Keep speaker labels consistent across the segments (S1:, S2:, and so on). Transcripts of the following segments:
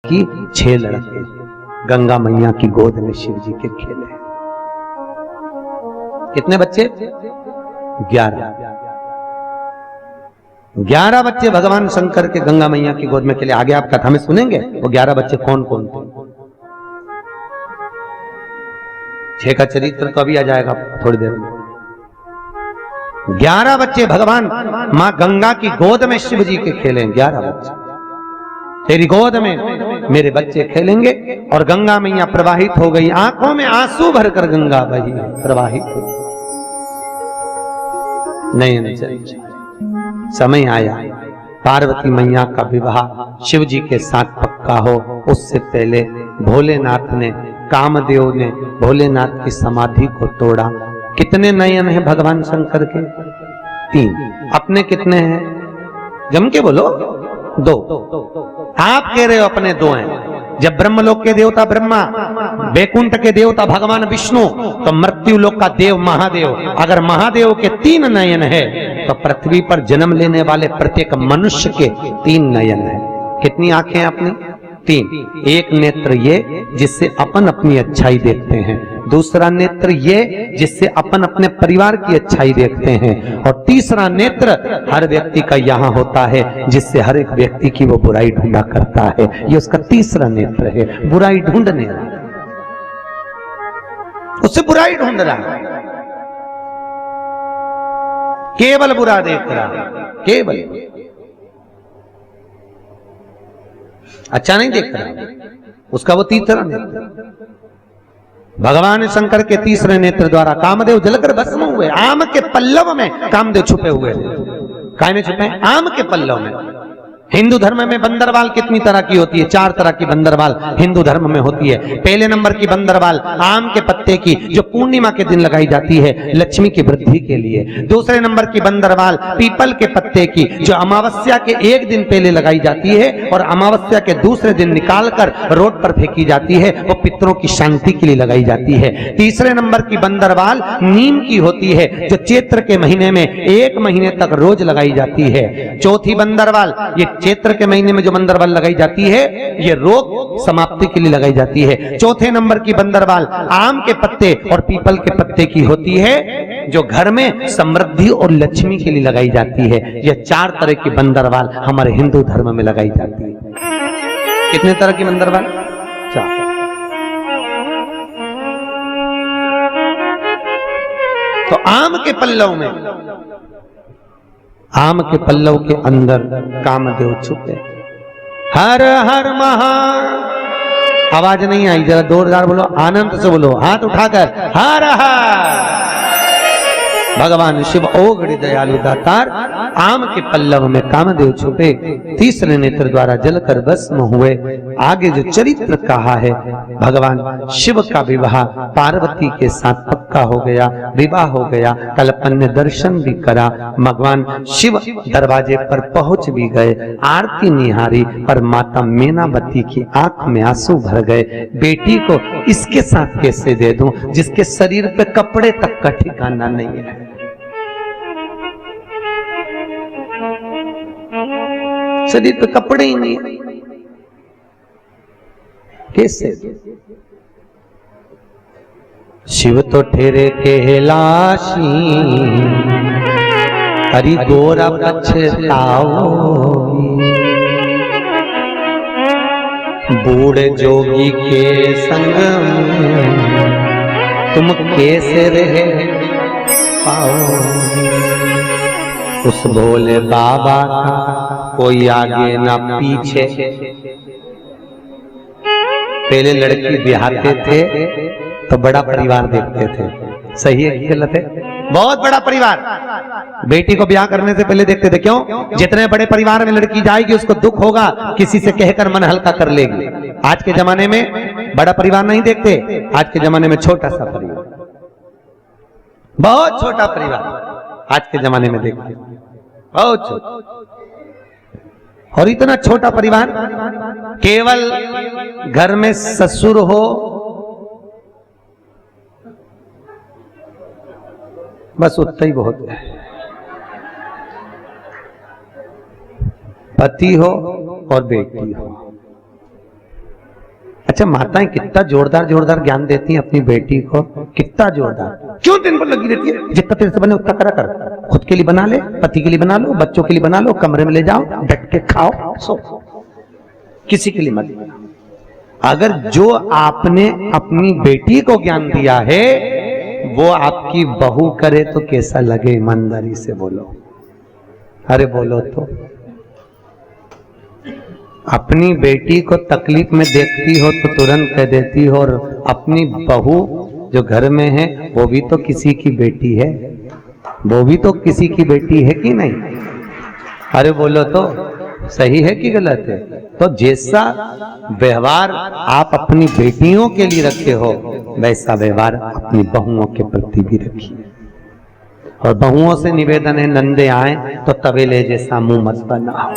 S1: की 6 लड़के गंगा मैया की गोद में शिव जी के खेले। कितने बच्चे? 11 बच्चे भगवान शंकर के गंगा मैया की गोद में खेले। आगे आप कथा में सुनेंगे वो 11 बच्चे कौन कौन थे। 6 का चरित्र तो अभी आ जाएगा थोड़ी देर में। 11 बच्चे भगवान मां गंगा की गोद में शिव जी के खेले। 11 बच्चे तेरी गोद में मेरे बच्चे खेलेंगे। और गंगा मैया प्रवाहित हो गई, आंखों में आंसू भरकर गंगा बही प्रवाहित हो। नहीं, समय आया पार्वती मैया का विवाह शिव जी के साथ पक्का हो, उससे पहले भोलेनाथ ने, कामदेव ने भोलेनाथ की समाधि को तोड़ा। कितने नयन हैं भगवान शंकर के? 3। अपने कितने हैं? जम के बोलो। 2। आप कह रहे हो अपने 2 हैं। जब ब्रह्मलोक के देवता ब्रह्मा, वैकुंठ के देवता भगवान विष्णु, तो मृत्यु लोक का देव महादेव, अगर महादेव के 3 नयन है तो पृथ्वी पर जन्म लेने वाले प्रत्येक मनुष्य के 3 नयन है। कितनी आंखें हैं अपनी? 3। एक नेत्र ये जिससे अपन अपनी अच्छाई देखते हैं, दूसरा नेत्र ये जिससे अपन अपने परिवार की अच्छाई देखते हैं, और तीसरा नेत्र हर व्यक्ति का यहाँ होता है जिससे हर एक व्यक्ति की वो बुराई ढूंढा करता है। ये उसका तीसरा नेत्र है, बुराई ढूंढने रहा, उससे बुराई ढूंढ रहा है, केवल बुरा देख रहा, केवल अच्छा नहीं देख रहा, उसका वो तीसरा नेत्र। भगवान शंकर के तीसरे नेत्र द्वारा कामदेव जलकर भस्म हुए। आम के पल्लव में कामदेव छुपे हुए थे। काहे में छुपे? आम के पल्लव में। हिंदू धर्म में बंदरवाल कितनी तरह की होती है? 4 तरह की बंदरवाल हिंदू धर्म में होती है। पहले नंबर की बंदरवाल आम के पत्ते की, जो पूर्णिमा के दिन लगाई जाती है लक्ष्मी की वृद्धि के लिए। दूसरे नंबर की बंदरवाल पीपल के पत्ते की, जो अमावस्या के 1 दिन पहले लगाई जाती है और अमावस्या के दूसरे दिन निकालकर रोड पर फेंकी जाती है, वो पितरों की शांति के लिए लगाई जाती है। तीसरे नंबर की बंदरवाल नीम की होती है, जो चैत्र के महीने में 1 महीने तक रोज लगाई जाती है। चौथी बंदरवाल, ये चैत्र के महीने में जो बंदरवाल लगाई जाती है, ये रोग समाप्ति के लिए लगाई जाती है। चौथे नंबर की बंदरवाल आम के पत्ते और पीपल के पत्ते की होती है, जो घर में समृद्धि और lक्ष्मी के लिए लगाई जाती है। यह 4 तरह की बंदरवाल हमारे हिंदू धर्म में लगाई जाती है। कितने तरह की बंदरवाल? 4। तो आम के पल्लव में, आम के पल्लव के अंदर कामदेव छुपे। हर हर महा, आवाज नहीं आई, जरा जोरदार बोलो, आनंद से बोलो, हाथ उठाकर हर हर। भगवान शिव ओगड़ी दयालु दातार आम के पल्लव में कामदेव छुपे, तीसरे नेत्र द्वारा जलकर भस्म हुए। आगे जो चरित्र कहा है, भगवान शिव का विवाह पार्वती के साथ पक्का हो गया, विवाह हो गया। कल अपन ने दर्शन भी करा, भगवान शिव दरवाजे पर पहुंच भी गए, आरती निहारी, पर माता मीनावती की आंख में आंसू भर गए। बेटी को इसके साथ कैसे दे दूं जिसके शरीर पे कपड़े तक का ठिकाना नहीं है। शरीर पे कपड़े ही नहीं है, कैसे? शिव तो ठेरे कहलाशी, हरि गोरा पछताओ, बूढ़े जोगी के संग तुम कैसे रह पाओ। उस भोले बाबा का कोई आगे ना पीछे। पहले लड़की ब्याहते थे तो बड़ा परिवार देखते थे, सही है कि गलत है? बहुत बड़ा परिवार बेटी को ब्याह करने से पहले देखते थे। क्यों? जितने बड़े परिवार में लड़की जाएगी उसको दुख होगा, किसी से कहकर मन हल्का कर लेगी। आज के जमाने में बड़ा परिवार नहीं देखते, आज के जमाने में छोटा सा परिवार, बहुत छोटा परिवार आज के जमाने में देखते, बहुत छोटा। और इतना छोटा परिवार, केवल घर में ससुर हो, बस उतना ही बहुत है। पति हो और बेटी हो, अच्छा, माताएं कितना जोरदार जोरदार ज्ञान देती हैं अपनी बेटी को, कितना जोरदार। क्यों दिन पर लगी रहती है? जितना तेरे से बने उतना करा कर। खुद के लिए बना ले, पति के लिए बना लो, बच्चों के लिए बना लो, कमरे में ले जाओ, डट के खाओ, सो, किसी के लिए मत बना। अगर जो आपने अपनी बेटी को ज्ञान दिया है वो आपकी बहू करे तो कैसा लगे? ईमानदारी से बोलो, अरे बोलो तो। अपनी बेटी को तकलीफ में देखती हो तो तुरंत कह देती हो, और अपनी बहू जो घर में है वो भी तो किसी की बेटी है, वो भी तो किसी की बेटी है कि नहीं? अरे बोलो तो, सही है कि गलत है? तो जैसा व्यवहार आप अपनी बेटियों के लिए रखे हो वैसा व्यवहार अपनी बहुओं के प्रति भी रखिए। और बहुओं से निवेदन है, नंदे आए तो तवेले जैसा मुंह मत बनाओ।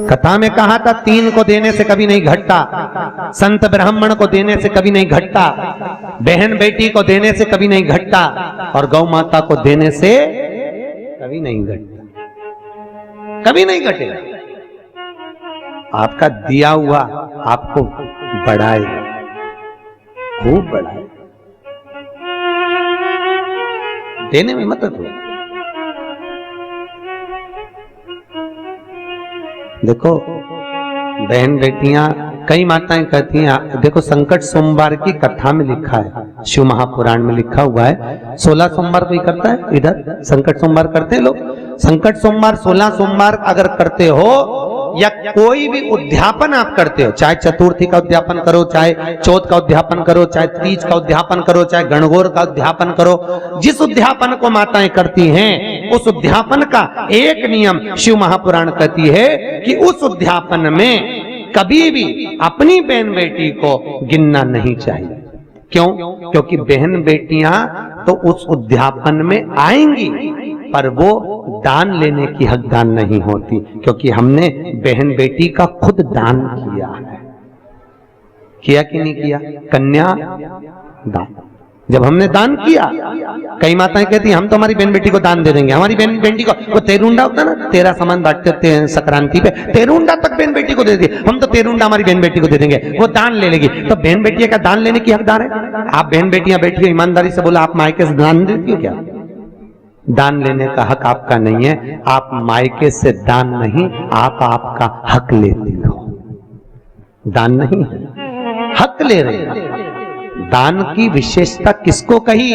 S1: कथा में कहा था 3 को देने से कभी नहीं घटता, संत ब्राह्मण को देने से कभी नहीं घटता, बहन बेटी को देने से कभी नहीं घटता, और गौ माता को देने से कभी नहीं घटता, कभी नहीं घटेगा। आपका दिया हुआ आपको बढ़ाएगा, खूब बढ़ाएगा। देने में मत हो। देखो बहन बेटियां, कई माताएं कहती हैं, देखो संकट सोमवार की कथा में लिखा है, शिव महापुराण में लिखा हुआ है, 16 सोमवार कोई करता है इधर? संकट सोमवार करते हैं लोग? संकट सोमवार 16 सोमवार अगर करते हो, या कोई भी उद्यापन आप करते हो, चाहे चतुर्थी का उद्यापन करो, चाहे चौथ का उद्यापन करो, चाहे तीज का उद्यापन करो, चाहे गणगौर का उद्यापन करो, जिस उद्यापन को माताएं करती हैं उस उद्यापन का एक नियम शिव महापुराण कहती है कि उस उद्यापन में कभी भी अपनी बहन बेटी को गिनना नहीं चाहिए। क्यों? क्योंकि बहन बेटियां तो उस उद्यापन में आएंगी पर वो दान लेने की हकदार नहीं होती, क्योंकि हमने बहन बेटी का खुद दान किया है। किया कि नहीं किया? कन्या दान जब हमने दान किया, कई माताएं कहती हैं हम तो हमारी बहन बेटी को दान दे देंगे, हमारी बहन बेटी को, वो तेरुंडा होता है ना, तेरा सामान बांटते हैं संक्रांति पे, तेरुंडा तक बहन बेटी को दे दिए, हम तो तेरुंडा हमारी बहन बेटी को दे देंगे, वो दान ले लेगी। तो बहन बेटियां क्या दान लेने की हकदार है? आप बहन बेटियां बैठी हो, ईमानदारी से बोला, आप मायके से दान देती हो क्या? दान लेने का हक आपका नहीं है। आप मायके से दान नहीं, आप आपका हक लेती हो, दान नहीं है, हक ले रहे हैं। दान की विशेषता किसको कही?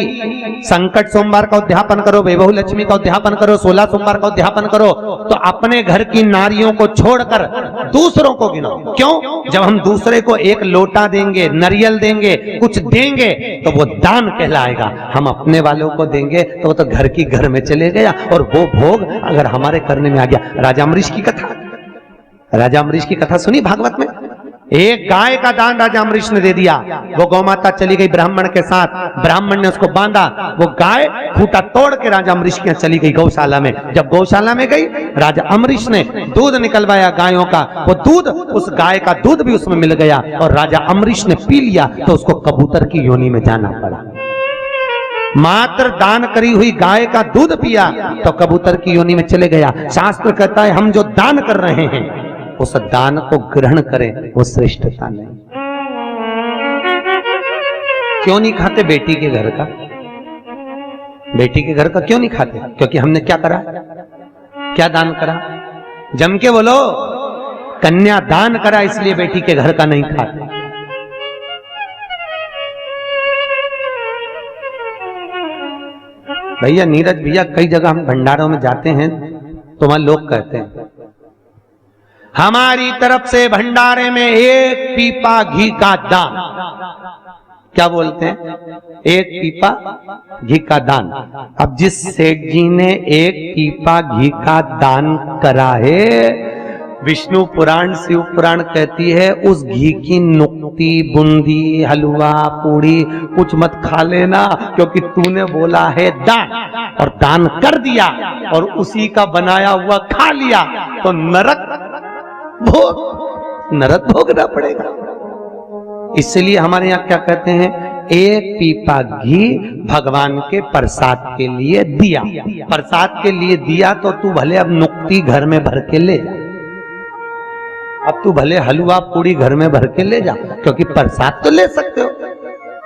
S1: संकट सोमवार का उद्यापन करो, वैभव लक्ष्मी का उद्यापन करो, 16 सोमवार का उद्यापन करो, तो अपने घर की नारियों को छोड़कर दूसरों को गिनाओ। क्यों? जब हम दूसरे को एक लोटा देंगे, नारियल देंगे, कुछ देंगे तो वो दान कहलाएगा। हम अपने वालों को देंगे तो वो तो घर की घर में चले गया, और वो भोग अगर हमारे करने में आ गया। राजा अम्बरीश की कथा, राजा अम्बरीश की कथा सुनी भागवत में? एक गाय का दान राजा अम्बरीश ने दे दिया। वो गौ माता चली गई ब्राह्मण के साथ, ब्राह्मण ने उसको बांधा, वो गाय खूंटा तोड़ के राजा अम्बरीश के यहाँ चली गई गौशाला में। जब गौशाला में गई, राजा अम्बरीश ने दूध निकलवाया गायों का, वो दूध, उस गाय का दूध भी उसमें मिल गया, और राजा अम्बरीश ने पी लिया तो उसको कबूतर की योनि में जाना पड़ा। मात्र दान करी हुई गाय का दूध पिया तो कबूतर की योनि में चले गया। शास्त्र कहता है हम जो दान कर रहे हैं उस दान को ग्रहण करें, वो श्रेष्ठता नहीं। क्यों नहीं खाते बेटी के घर का? बेटी के घर का क्यों नहीं खाते? क्योंकि हमने क्या करा? क्या दान करा? जम के बोलो, कन्या दान करा, इसलिए बेटी के घर का नहीं खाते। भैया नीरज भैया, कई जगह हम भंडारों में जाते हैं तो वहां लोग कहते हैं हमारी तरफ से भंडारे में 1 पीपा घी का दान। क्या बोलते हैं? 1 पीपा घी का दान। अब जिस सेठ जी ने 1 पीपा घी का दान करा है, विष्णु पुराण शिव पुराण कहती है उस घी की नुक्ती, बूंदी, हलवा, पूड़ी कुछ मत खा लेना, क्योंकि तूने बोला है दान, और दान कर दिया और उसी का बनाया हुआ खा लिया तो नरक भोगना पड़ेगा। इसलिए हमारे यहाँ क्या कहते हैं, 1 पीपा घी भगवान के प्रसाद के लिए दिया। प्रसाद के लिए दिया तो तू भले अब नुक्ती घर में भर के ले जा, अब तू भले हलवा पूड़ी घर में भर के ले जा, क्योंकि प्रसाद तो ले सकते हो,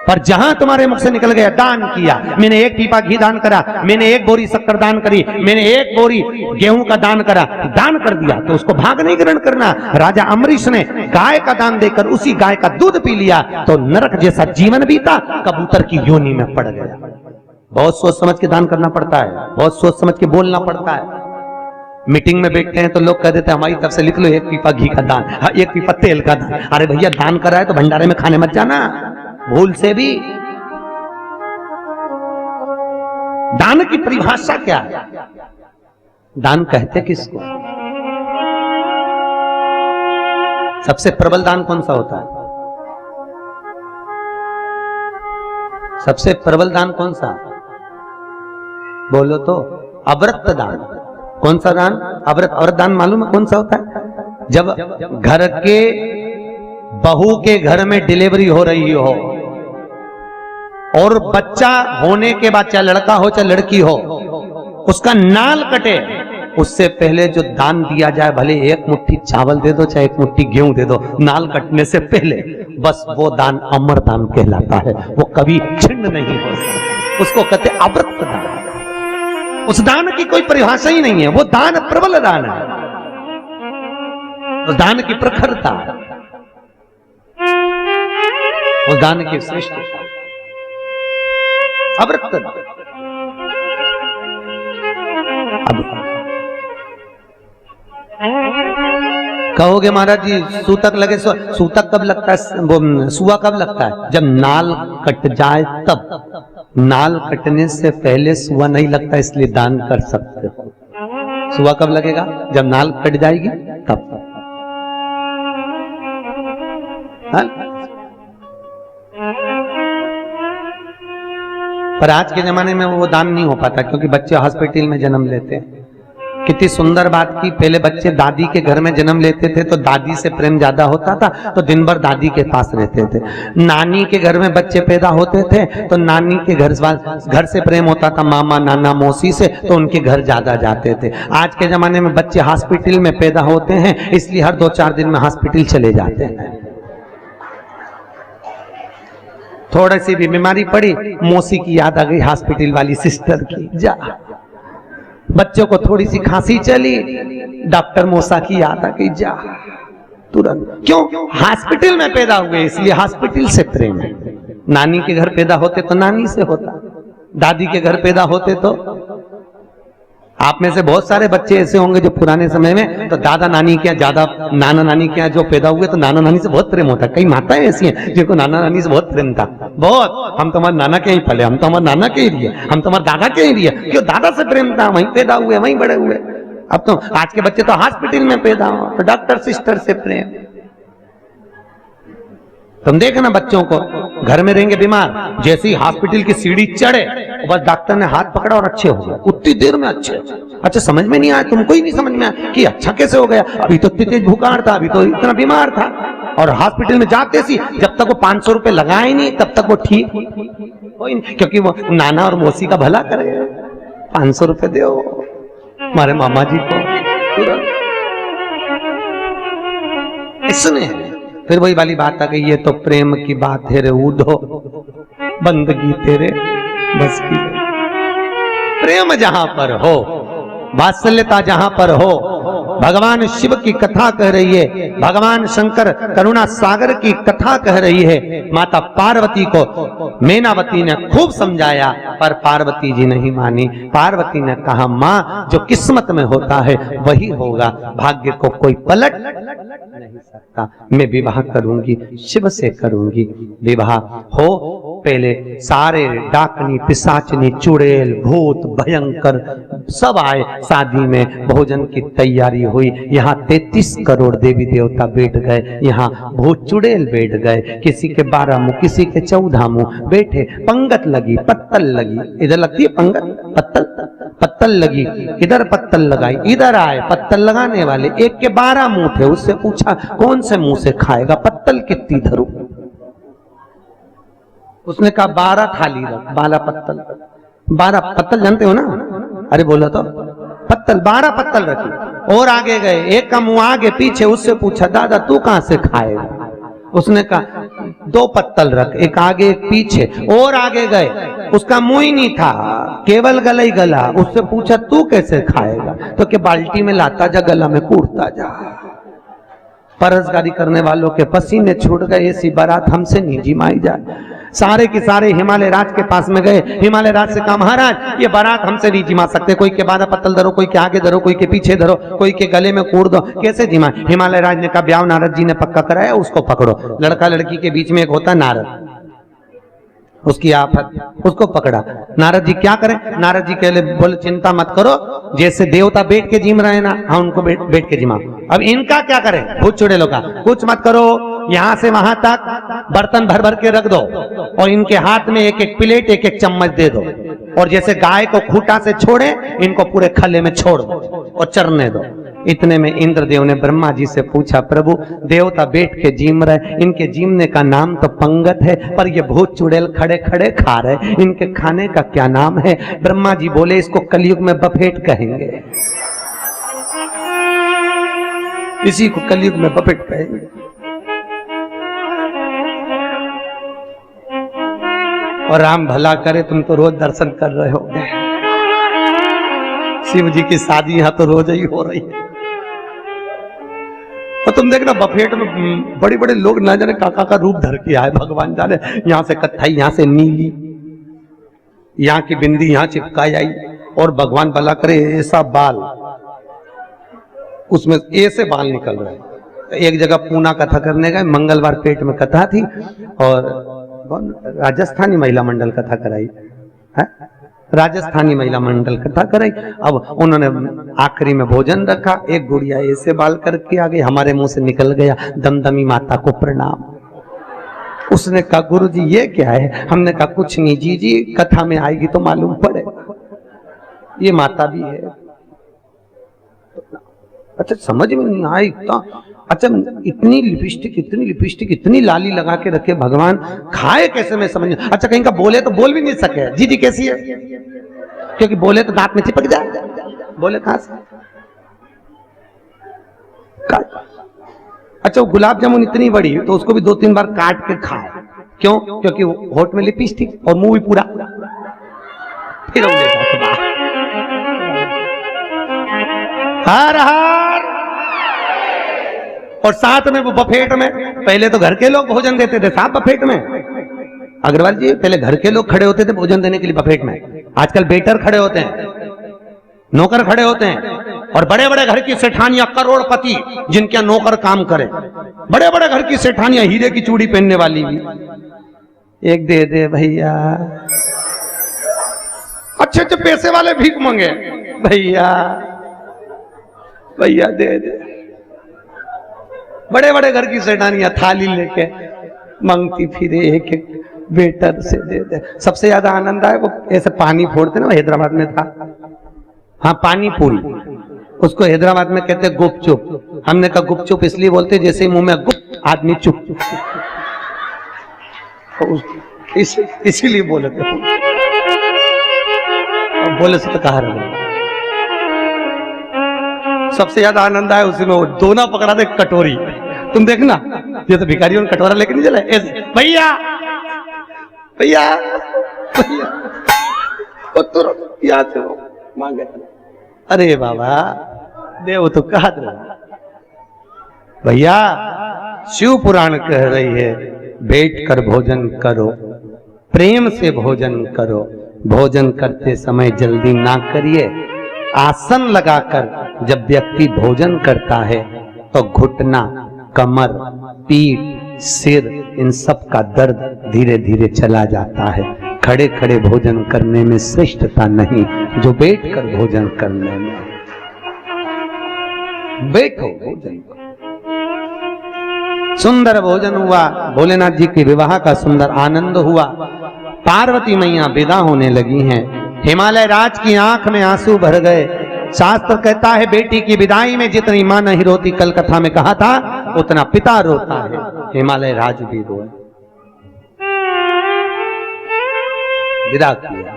S1: पर जहां तुम्हारे मुख से निकल गया दान किया, मैंने एक पीपा घी दान करा, मैंने एक बोरी शक्कर दान करी, मैंने एक बोरी गेहूं का दान करा, दान कर दिया, तो उसको भाग नहीं ग्रहण करना। राजा अम्बरीश ने गाय का दान देकर उसी गाय का दूध पी लिया तो नरक जैसा जीवन बीता, कबूतर की योनि में पड़ गया। बहुत सोच समझ के दान करना पड़ता है, बहुत सोच समझ के बोलना पड़ता है। मीटिंग में बैठते हैं तो लोग कह देते हैं हमारी तरफ से लिख लो एक पीपा घी का दान, एक पीपा तेल का दान। अरे भैया दान करा है तो भंडारे में खाने मत जाना भूल से भी। दान की परिभाषा क्या है? दान कहते किसको? सबसे प्रबल दान कौन सा होता है? सबसे प्रबल दान कौन सा? बोलो तो। अव्रत दान। कौन सा दान? अव्रत। अव्रत दान मालूम है कौन सा होता है? जब घर के बहू के घर में डिलीवरी हो रही हो और बच्चा होने के बाद, चाहे लड़का हो चाहे लड़की हो, उसका नाल कटे, उससे पहले जो दान दिया जाए, भले एक मुट्ठी चावल दे दो चाहे एक मुट्ठी गेहूं दे दो, नाल कटने से पहले, बस वो दान अमर दान कहलाता है, वो कभी छिन्न नहीं हो सकता। उसको कहते अव्रत दान। उस दान की कोई परिभाषा ही नहीं है, वो दान प्रबल दान है, उस दान की प्रखरता, उस दान की श्रेष्ठता। अव्रत अब कहोगे महाराज जी सूतक लगे, सूतक कब लगता है, सुआ कब लगता है? जब नाल कट जाए तब। नाल कटने से पहले सुआ नहीं लगता, इसलिए दान कर सकते हो। सुआ कब लगेगा? जब नाल कट जाएगी तब। पर आज के जमाने में वो दान नहीं हो पाता, क्योंकि बच्चे हॉस्पिटल में जन्म लेते हैं। कितनी सुंदर बात की, पहले बच्चे दादी के घर में जन्म लेते थे तो दादी से प्रेम ज्यादा होता था, तो दिन भर दादी के पास रहते थे। नानी के घर में बच्चे पैदा होते थे तो नानी के घर से प्रेम होता था, मामा नाना मौसी से, तो उनके घर ज्यादा जाते थे। आज के जमाने में बच्चे हॉस्पिटल में पैदा होते हैं, इसलिए हर 2-4 दिन में हॉस्पिटल चले जाते हैं। थोड़ी सी भी बीमारी पड़ी, मौसी की याद आ गई, हॉस्पिटल वाली सिस्टर की, जा। बच्चों को थोड़ी सी खांसी चली, डॉक्टर मौसा की याद आ गई, जा तुरंत। क्यों? हॉस्पिटल में पैदा हुए, इसलिए हॉस्पिटल से प्रेम है। नानी के घर पैदा होते तो नानी से होता, दादी के घर पैदा होते तो। आप में से बहुत सारे बच्चे ऐसे होंगे जो पुराने समय में तो दादा नानी के यहाँ ज्यादा, नाना नानी के यहाँ जो पैदा हुए तो नाना नानी से बहुत प्रेम होता है। कई माताएं ऐसी हैं जिनको नाना नानी से बहुत प्रेम था, बहुत। हम तो हमारे नाना के ही पले, हम तो हमारे नाना के ही लिए, हम तो हमारे दादा के ही लिए। क्यों? दादा से प्रेम था, वहीं पैदा हुए, वहीं बड़े हुए। अब तो आज के बच्चे तो हॉस्पिटल में पैदा हो तो डॉक्टर सिस्टर से प्रेम। तुम देखना बच्चों को, घर में रहेंगे बीमार, जैसे ही हॉस्पिटल की सीढ़ी चढ़े बस डॉक्टर ने हाथ पकड़ा और अच्छे हो गए, उतनी देर में अच्छे। अच्छा समझ में नहीं आया, तुमको ही नहीं समझ में आया कि अच्छा कैसे हो गया? अभी तो इतनी तेज बुखार था, अभी तो इतना बीमार था। और हॉस्पिटल में जाते सी जब तक वो 500 रुपए लगाए नहीं तब तक वो ठीक कोई नहीं, क्योंकि वो नाना और मौसी का भला करे। 500 रुपए दो हमारे मामा जी को, इसने फिर वही वाली बात आ गई, ये तो प्रेम की बात है रे ऊधो, बंदगी तेरे बस की। प्रेम जहां पर हो, वात्सल्यता जहां पर हो, भगवान शिव की कथा कह रही है, भगवान शंकर करुणा सागर की कथा कह रही है। माता पार्वती को मैनावती ने खूब समझाया पर पार्वती जी नहीं मानी। पार्वती ने कहा मां जो किस्मत में होता है वही होगा, भाग्य को कोई पलट नहीं सकता। मैं विवाह करूंगी, शिव से करूंगी विवाह। हो पहले सारे डाकनी पिशाचनी चुड़ैल भूत भयंकर सब आए, शादी में भोजन की तैयारी हुई। यहाँ 33 करोड़ देवी देवता बैठ गए, यहाँ भूत चुड़ैल बैठ गए, किसी के 12 मुंह किसी के 14 मुंह बैठे। पंगत लगी, पत्तल लगी, इधर लगती है पंगत, पत्तल पत्तल लगी, इधर पत्तल लगाई, इधर आए पत्तल लगाने वाले, एक के 12 मुंह थे। उससे पूछा कौन से मुंह से खाएगा, पत्तल कितनी धरूं? उसने कहा 12 थाली रख, 12 पत्तल। 12 पत्तल जानते हो ना? अरे बोलो तो पत्तल, 12 पत्तल रखी और आगे गए। एक का मुंह आगे पीछे, उससे पूछा दादा तू कहां से खाएगा? उसने कहा 2 पत्तल रख, एक आगे एक पीछे। और आगे गए, उसका मुंह ही नहीं था, केवल गला ही गला। उससे पूछा तू कैसे खाएगा? तो कि बाल्टी में लाता जा, गला में कूटता जा। परसगारी करने वालों के पसीने छूट गए, ऐसी बारात हमसे नहीं जिमाई जाए। सारे के सारे हिमालय राज के पास में गए। हिमालय राज से कहा महाराज ये बारात हमसे नहीं जिमा सकते, कोई के 12 पत्तल धरो, कोई के आगे धरो, कोई के पीछे धरो, कोई के गले में कूट दो, कैसे जिमा? हिमालय राज ने कहा ब्याह नारद जी ने पक्का कराया, उसको पकड़ो। लड़का लड़की के बीच में एक होता नारद, उसकी आफत, उसको पकड़ा। नारद जी क्या करें? नारद जी कहले बोले चिंता मत करो, जैसे देवता बैठ के जिम रहे ना, हाँ उनको बैठ के जिमा। अब इनका क्या करें? भूत चुड़ैलों का कुछ मत करो, यहां से वहां तक बर्तन भर भर के रख दो और इनके हाथ में एक एक प्लेट एक एक चम्मच दे दो, और जैसे गाय को खूंटा से छोड़े इनको पूरे खले में छोड़ दो और चरने दो। इतने में इंद्रदेव ने ब्रह्मा जी से पूछा प्रभु देवता बैठ के जीम रहे, इनके जीमने का नाम तो पंगत है, पर ये भूत चुड़ैल खड़े खड़े खा रहे, इनके खाने का क्या नाम है? ब्रह्मा जी बोले इसको कलयुग में बफेट कहेंगे, इसी को कलयुग में बफेट कहेंगे। और राम भला करे तुम तो रोज दर्शन कर रहे हो, शिव जी की शादी यहां तो रोज ही हो रही है। और तुम देखना बफेट में बड़े बड़े लोग ना जाने काका का रूप धर के आए, भगवान जाने, यहां से कत्थई, यहां से नीली, यहां की बिंदी यहां चिपकाई आई, और भगवान भला करे ऐसा बाल, उसमें ऐसे बाल निकल रहे हैं। एक जगह पूना कथा करने गए, मंगलवार पेट में कथा थी, और राजस्थानी महिला मंडल कथा कराई है, राजस्थानी महिला मंडल कथा कराई। अब उन्होंने आखिरी में भोजन रखा, एक गुड़िया ऐसे बाल करके आ गई, हमारे मुंह से निकल गया दमदमी माता को प्रणाम। उसने कहा गुरुजी ये क्या है? हमने कहा कुछ नहीं जी जी, कथा में आएगी तो मालूम पड़े, ये माता भी है। अच्छा समझ में नहीं आई इतना, अच्छा इतनी लिपस्टिक इतनी लाली लगा के रखे भगवान, खाए कैसे मैं समझ। अच्छा कहीं का बोले तो बोल भी नहीं सके, जी जी कैसी है, क्योंकि बोले तो दांत में चिपक जाए, बोले कहां से? अच्छा वो गुलाब जामुन इतनी बड़ी तो उसको भी 2-3 बार काट के खाए, क्यों? क्योंकि होठ में लिपस्टिक और मुंह भी पूरा, फिर हर हर। और साथ में वो बफेट में, पहले तो घर के लोग भोजन देते थे साहब बफेट में, अग्रवाल जी पहले घर के लोग खड़े होते थे भोजन देने के लिए बफेट में, आजकल वेटर खड़े होते हैं, नौकर खड़े होते हैं, और बड़े बड़े घर की सेठानियां करोड़पति जिनके नौकर काम करे, बड़े बड़े घर की सेठानियां हीरे की चूड़ी पहनने वाली भी, एक दे दे भैया, अच्छे अच्छे पैसे वाले भीख मांगे, भैया भैया दे दे। बड़े बड़े घर की सेठानियां थाली लेके मांगती फिरे, एक एक वेटर से दे दे। सबसे ज्यादा आनंद आए वो ऐसे पानी फोड़ते ना, हैदराबाद में था, हाँ पानी पूरी, उसको हैदराबाद में कहते गुपचुप। हमने कहा गुपचुप इसलिए बोलते जैसे मुंह में गुप आदमी चुप, इसीलिए बोले थे, बोले से तो कहा रहे। सबसे ज्यादा आनंद आया उसी में, वो दोना पकड़ा दे कटोरी, तुम देखना ये तो भिखारियों ने कटोरा लेके नहीं चला ऐसे, भैया भैया भैया, वो तुरंत याद से मांगे, अरे बाबा देव तो कहा भैया, शिव पुराण कह रही है बैठ कर भोजन करो, प्रेम से भोजन करो, भोजन करते समय जल्दी ना करिए। आसन लगाकर जब व्यक्ति भोजन करता है तो घुटना, कमर, पीठ, सिर इन सब का दर्द धीरे धीरे चला जाता है। खड़े खड़े भोजन करने में श्रेष्ठता नहीं, जो बैठकर भोजन करने में। बैठो भोजन करो। सुंदर भोजन हुआ, भोलेनाथ जी के विवाह का सुंदर आनंद हुआ। पार्वती मैया विदा होने लगी हैं। हिमालय राज की आंख में आंसू भर गए। शास्त्र कहता है बेटी की विदाई में जितनी मां नहीं रोती, कल कथा में कहा था, उतना पिता रोता है। हिमालय राज भी रोए, विदा किया,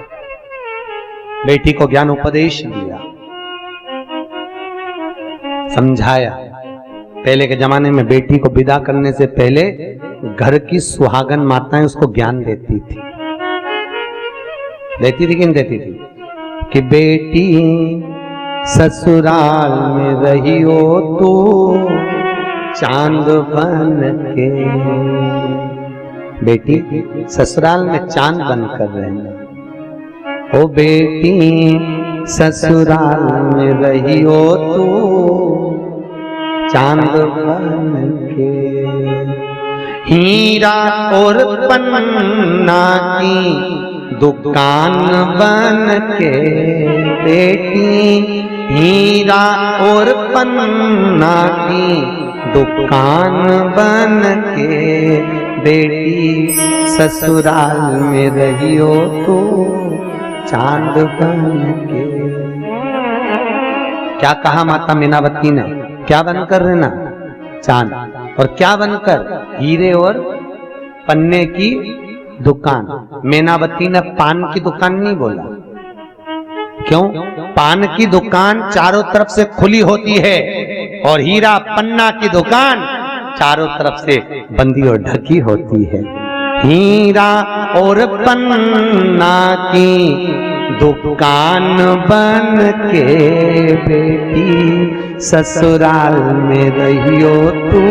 S1: बेटी को ज्ञान उपदेश दिया। समझाया। पहले के जमाने में बेटी को विदा करने से पहले घर की सुहागन माताएं उसको ज्ञान देती थी कि नहीं देती थी? कि बेटी ससुराल में रहियो तो चांद बन के, बेटी ससुराल में चांद बनकर रहना। ओ बेटी ससुराल में रहियो तो चांद बन के, हीरा और पन्ना की दुकान बन के, बेटी हीरा और पन्ना की दुकान बन के, बेटी ससुराल में रहियो तो चांद बन के। क्या कहा माता मीनावती ने? क्या बनकर रहना? चांद। और क्या बनकर? हीरे और पन्ने की दुकान। मीनावती ने पान की दुकान नहीं बोला। क्यों? पान की दुकान चारों तरफ से खुली होती है और हीरा पन्ना की दुकान चारों तरफ से बंदी और ढकी होती है। हीरा और पन्ना की दुकान बन के, बेटी ससुराल में रहियो तू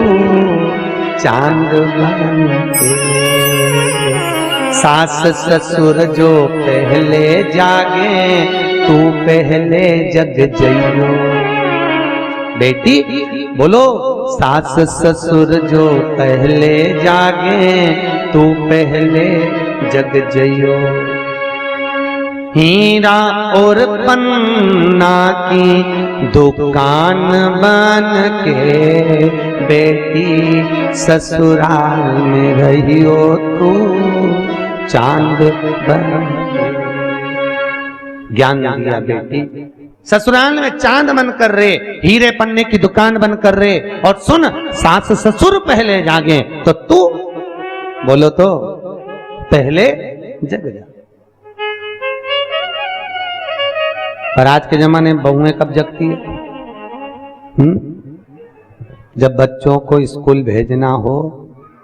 S1: चांद बन के। सास ससुर जो पहले जागे तू पहले जग जइयो। बेटी बोलो, सास ससुर जो पहले जागे तू पहले जग जइयो। हीरा और पन्ना की दुकान बन के, बेटी ससुराल में रहियो तू चांद बन के। ज्ञान दिया बेटी, ससुराल में चांद बन कर रे, हीरे पन्ने की दुकान बन कर रे। और सुन, सास ससुर पहले जागे तो तू बोलो तो पहले जग जा। पर आज के जमाने में बहुएं कब जगती है? जब बच्चों को स्कूल भेजना हो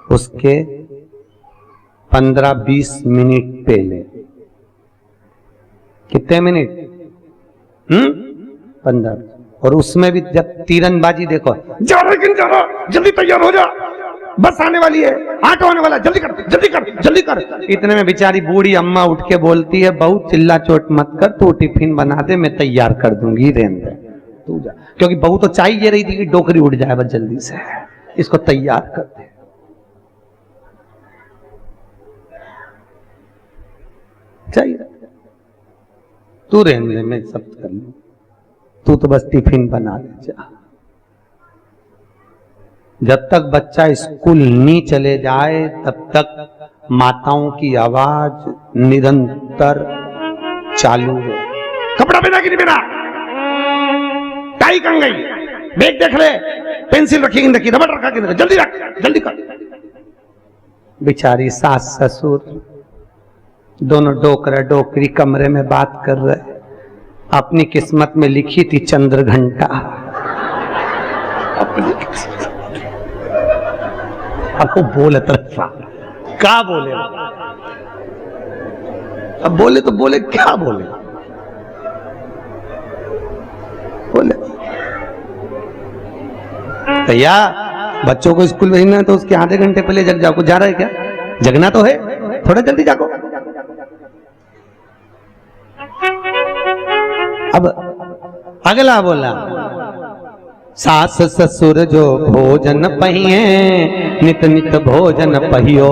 S1: उसके 15-20 मिनट पहले। कितने मिनट? 15। और उसमें भी जब तीरंदाजी देखो, जा रहा जल्दी तैयार हो जा, बस आने वाली है, ऑटो आने वाला, जल्दी कर जल्दी कर जल्दी कर। इतने में बेचारी बूढ़ी अम्मा उठ के बोलती है, बहुत चिल्ला चोट मत कर, तू टिफिन बना दे, मैं तैयार कर दूंगी, रहने दे तू जा। क्योंकि बहू तो चाहिए रही थी कि डोकरी उठ जाए, बस जल्दी से इसको तैयार कर दे। चाहिए तू रहने दे, मैं सब कर लूं, तू तो बस टिफिन बना ले जा। जब तक बच्चा स्कूल नहीं चले जाए तब तक माताओं की आवाज निरंतर चालू है। कपड़ा पहना कि नहीं पहना, टाई कहाँ गई, बैग देख ले, पेंसिल रखी कि नहीं रखी, रबड़ रखा कि नहीं, जल्दी रख जल्दी कर। बेचारी सास ससुर दोनों डोकरा डोकरी कमरे में बात कर रहे। अपनी किस्मत में लिखी थी चंद्र घंटा, अपनी आपको बोले तरफा क्या बोले, अब बोले तो बोले क्या बोले, बोले भैया बच्चों को स्कूल भेजना है तो उसके आधे घंटे पहले जग जाओ। जा रहा है क्या? जगना तो है, थोड़ा जल्दी जागो। अब अगला बोला, सास ससुर जो भोजन पहिए नित नित भोजन पहियो।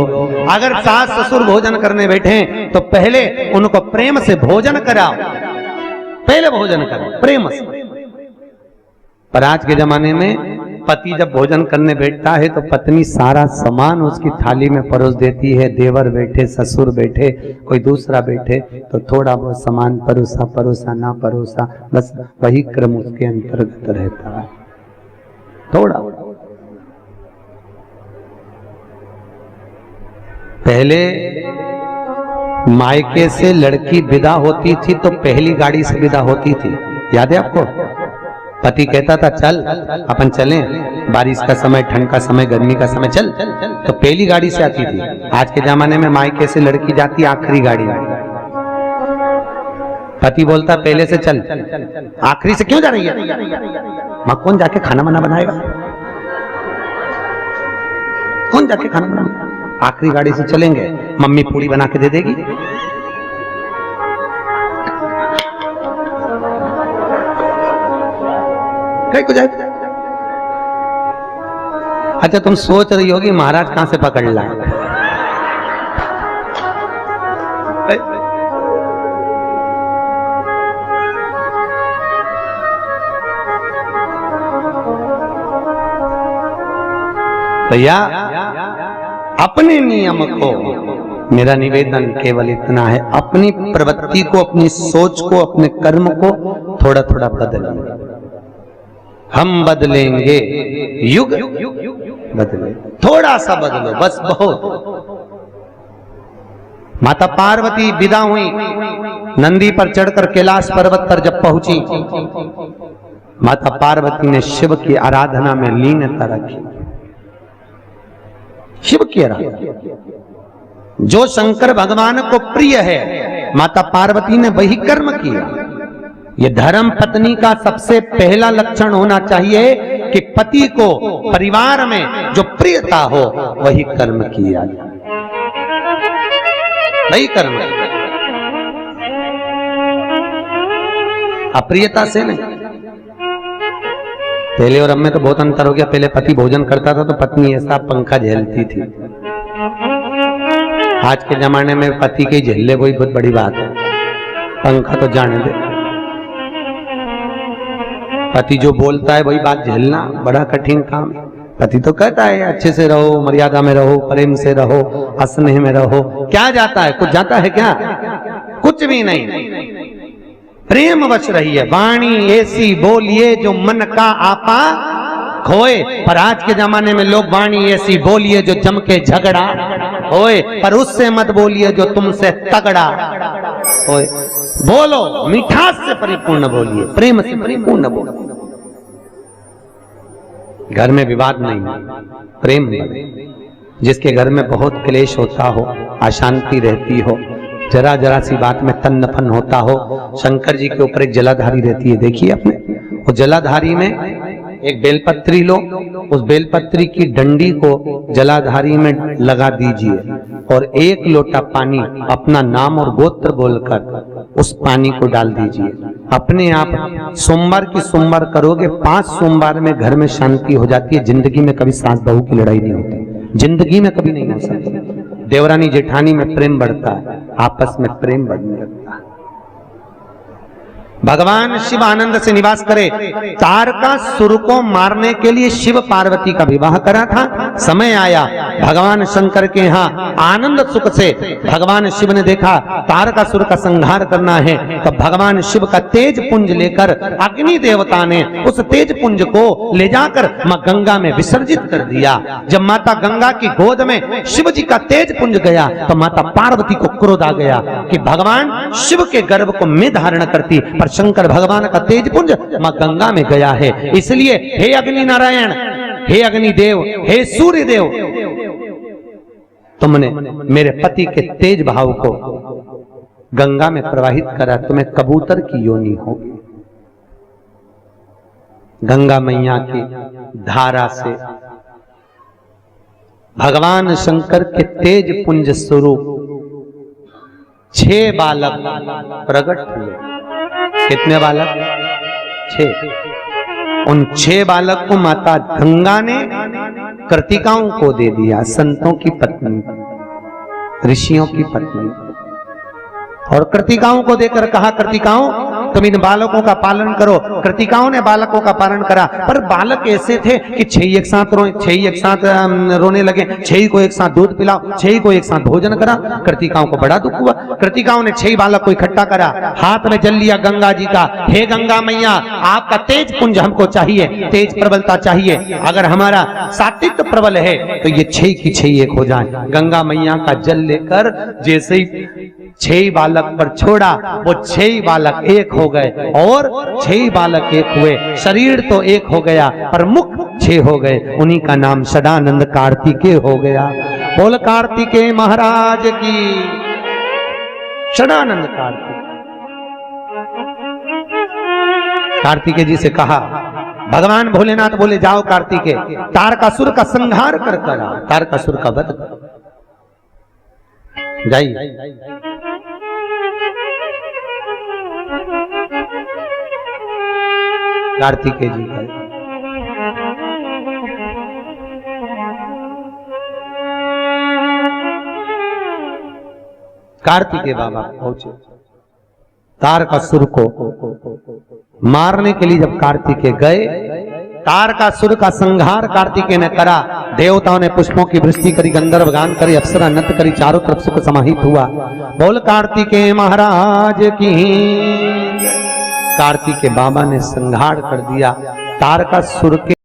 S1: अगर सास ससुर भोजन करने बैठे तो पहले उनको प्रेम से भोजन कराओ, पहले भोजन करो प्रेम से। पर आज के जमाने में पति जब भोजन करने बैठता है तो पत्नी सारा सामान उसकी थाली में परोस देती है। देवर बैठे, ससुर बैठे, कोई दूसरा बैठे तो थोड़ा बहुत सामान परोसा परोसा ना परोसा, बस वही क्रम उसके अंतर्गत रहता है। थोड़ा पहले मायके से लड़की विदा होती थी तो पहली गाड़ी से विदा होती थी, याद है आपको? पति कहता था चल अपन चलें, बारिश का समय, ठंड का समय, गर्मी का समय, चल तो पहली गाड़ी से आती थी। आज के जमाने में मायके से लड़की जाती आखिरी गाड़ी में, पति बोलता पहले से चल। आखिरी से क्यों जा रही है? मां कौन जाके खाना बना बनाएगा, कौन जाके खाना बनाएगा? आखिरी गाड़ी से चलेंगे, मम्मी पूड़ी बना के दे देगी। कहीं को जाए। अच्छा तुम सोच रही होगी महाराज कहां से पकड़ लाए। भैया अपने नियम को, मेरा निवेदन केवल इतना है, अपनी प्रवृत्ति को, अपनी सोच को, अपने कर्म को थोड़ा थोड़ा बदलें। हम बदलेंगे, युग बदले, थोड़ा सा बदलो बस, बहुत। माता पार्वती विदा हुई, नंदी पर चढ़कर कैलाश पर्वत पर जब पहुंची, माता पार्वती ने शिव की आराधना में लीनता रखी। शिव की आराधना जो शंकर भगवान को प्रिय है, माता पार्वती ने वही कर्म किया। ये धर्म पत्नी का सबसे पहला लक्षण होना चाहिए कि पति को परिवार में जो प्रियता हो वही कर्म किया जाए, वही कर्म, अप्रियता से नहीं। पहले और अब में तो बहुत अंतर हो गया। पहले पति भोजन करता था तो पत्नी ऐसा पंखा झेलती थी। आज के जमाने में पति के झेलने वही बहुत बड़ी बात है, पंखा तो जाने दे। पति जो बोलता है वही बात झेलना बड़ा कठिन काम है। पति तो कहता है अच्छे से रहो, मर्यादा में रहो, प्रेम से रहो, स्नेह में रहो। क्या जाता है? कुछ जाता है क्या? कुछ भी नहीं। प्रेम वश रहिए, वाणी ऐसी बोलिए जो मन का आपा खोए। पर आज के जमाने में लोग वाणी ऐसी बोलिए जो जम के झगड़ा होए, पर उससे मत बोलिए जो तुमसे तगड़ा होए। बोलो मिठास से परिपूर्ण बोलिए, प्रेम से परिपूर्ण बोलिए। घर में विवाद नहीं, प्रेम नहीं। जिसके घर में बहुत क्लेश होता हो, अशांति रहती हो, जरा जरा सी बात में तन्नफन होता हो। शंकर जी के ऊपर एक जलाधारी रहती है, देखिए आपने। वो जलाधारी में एक बेलपत्री लो, उस बेलपत्री की डंडी को जलाधारी में लगा दीजिए और एक लोटा पानी अपना नाम और गोत्र बोलकर उस पानी को डाल दीजिए। अपने आप सोमवार की सोमवार करोगे, 5 सोमवार में घर में शांति हो जाती है। जिंदगी में कभी सास बहू की लड़ाई नहीं होती, जिंदगी में कभी नहीं हो सकती। देवरानी जेठानी में प्रेम बढ़ता है, आपस में प्रेम बढ़ने लगता है। भगवान शिव आनंद से निवास करे। तारकासुर को मारने के लिए शिव पार्वती का विवाह करा था। समय आया भगवान शंकर के यहाँ आनंद सुख से भगवान शिव ने देखा तारकासुर का संहार करना है, तो भगवान शिव का तेज पुंज लेकर अग्नि देवता ने उस तेज पुंज को ले जाकर मां गंगा में विसर्जित कर दिया। जब माता गंगा की गोद में शिव जी का तेज पुंज गया तो माता पार्वती को क्रोध आ गया कि भगवान शिव के गर्भ को मैं धारण करती, पर शंकर भगवान का तेज पुंज मां गंगा में गया है। इसलिए हे अग्नि नारायण, हे अग्नि देव, हे सूर्य देव, तुमने मेरे पति के तेज भाव को गंगा में प्रवाहित करा, तुम्हें कबूतर की योनि होगी। गंगा मैया की धारा से भगवान शंकर के तेज पुंज स्वरूप 6 बालक प्रकट हुए। कितने बालक? 6। उन 6 बालक को माता गंगा ने कृतिकाओं को दे दिया, संतों की पत्नी, ऋषियों की पत्नी। और कृतिकाओं को देकर कहा, कृतिकाओं तुम इन बालकों का पालन करो। कृतिकाओं ने बालकों का पालन करा, पर बालक ऐसे थे कि 6 एक साथ रोए, 6 एक साथ रोने लगे, 6 को एक साथ दूध पिलाओ, 6 को एक साथ भोजन करा। कृतिकाओं को बड़ा दुख हुआ। कृतिकाओं ने 6 बालक को इकट्ठा करा, हाथ में जल लिया गंगा जी का। हे गंगा मैया, आपका तेज पुंज हमको चाहिए, तेज प्रबलता चाहिए। अगर हमारा सात्विक प्रबल है तो ये 6 की 6 एक हो जाए। गंगा मैया का जल लेकर जैसे ही 6 ही बालक पर छोड़ा, वो 6 ही बालक एक हो गए और 6 ही बालक एक हुए। शरीर तो एक हो गया पर मुख 6 हो गए। उन्हीं का नाम सदानंद कार्तिकेय हो गया। बोल कार्तिकेय महाराज की। सदानंद कार्तिकेय जी से कहा, भगवान भोलेनाथ बोले जाओ कार्तिकेय, तारकासुर का संहार कर कर आओ, तारकासुर का वध करो। जाइए। कार्तिकेय जी गए। कार्तिकेय बाबा पहुंचे। तारकासुर को मारने के लिए जब कार्तिकेय गए, तारकासुर का संहार कार्तिकेय ने करा। देवताओं ने पुष्पों की वृष्टि करी, गंधर्व गान करी, अप्सरा नृत्य करी, चारों तरफ सुख समाहित हुआ। बोल कार्तिकेय महाराज की। कार्तिकेय बाबा ने संहार कर दिया तारकासुर के